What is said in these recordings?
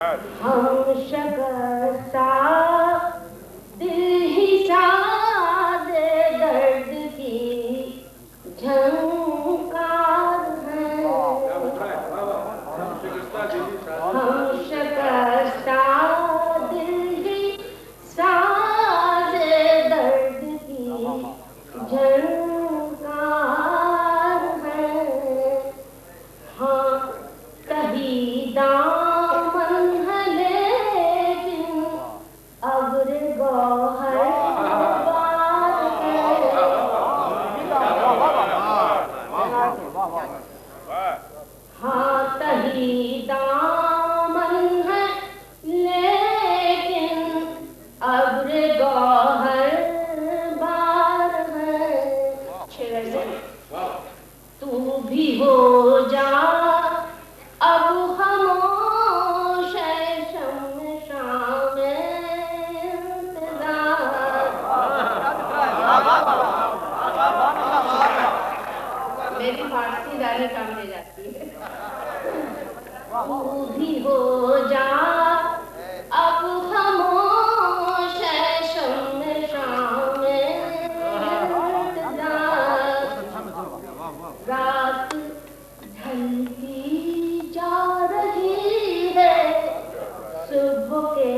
ہم شکستہ دل ہی ساد درد کی جھنکار ہیں، ہم شکستہ دل ہی ساد درد کی جھنکار ہیں، ہاں کہیں دامن ہے لیکن ابر گوہر بار ہے، ہاں کہیں دامن ہے لیکن ابر گوہر بار ہے، تو بھی ہو جا اب خاموش ہے شم شام انتظار، میری فارسی گانے کام لے جاتی ہے، تو بھی ہو جا اب خاموش ہے شم شام انتظار، رات ڈھلتی جا رہی ہے صبح کے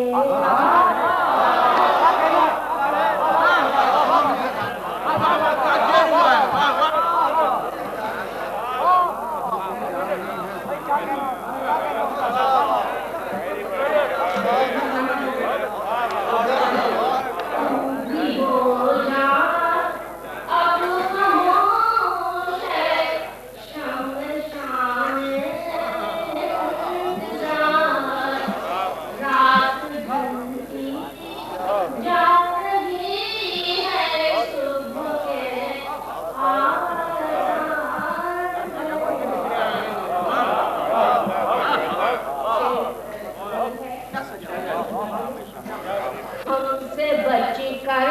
ہم سے بچ کر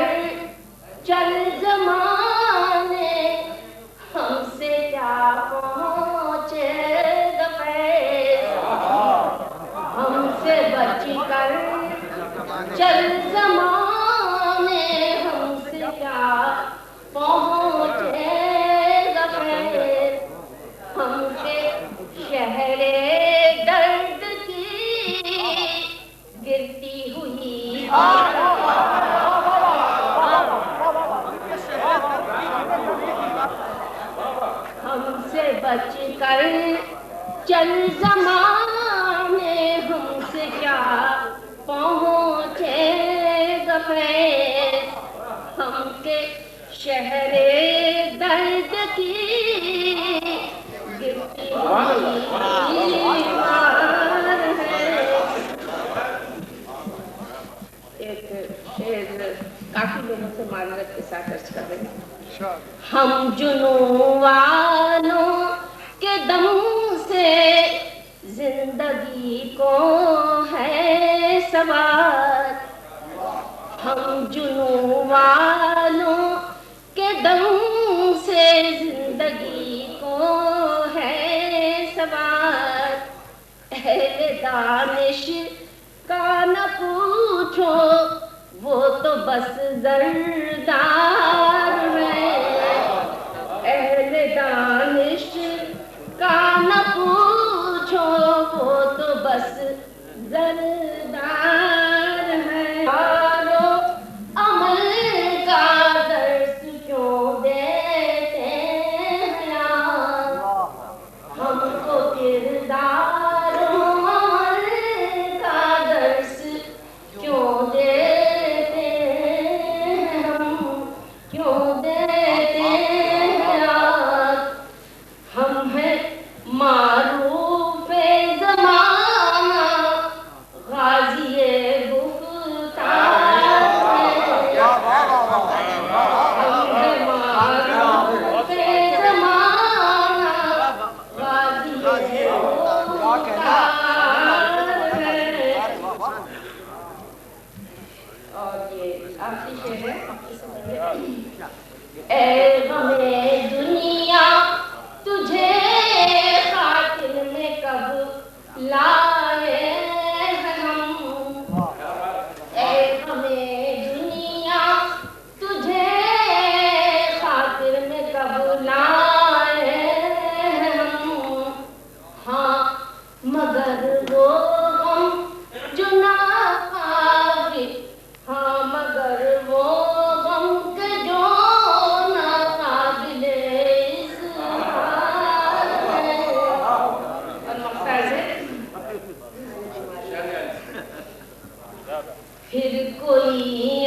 چل زمانے، ہم سے کیا پہنچے گا فیض، ہم سے بچ کر چل زمانے، ہم سے کیا پہنچے گا فیض، ہم سے شہر درد کی گرتی ہوئی ہم سے بچ کر چل زمانے، ہم سے کیا پہنچے گا فیض، ہم کے شہر درد کی گرتی ہوئی مار ہے۔ ایک شعر کافی لوگوں سے معذرت کے ساتھ عرض کر رہے ہیں، ہم جنوں والوں کے دم سے زندگی کو ہے سوار، ہم جنوں والوں کے دم سے زندگی کو ہے سوار، اہل دانش کا نہ پوچھو وہ تو بس زردار ہے، اہل دانش کا نہ پوچھو وہ تو بس زردار ہے، آرو عمل کا درس کیوں دیتے ہیں ہم کو کردار عمل کا درس کیوں دیتے ہیں ہم، کیوں دیتے ہیں ہم ہیں معروف زمانہ غازی گفتار ہیں، ہم ہیں معروف زمانہ غازی گفتار ہیں، اور یہ آخری شعر ہے، اے غم دنیا تجھے خاطر میں کب لائے پھر کوئی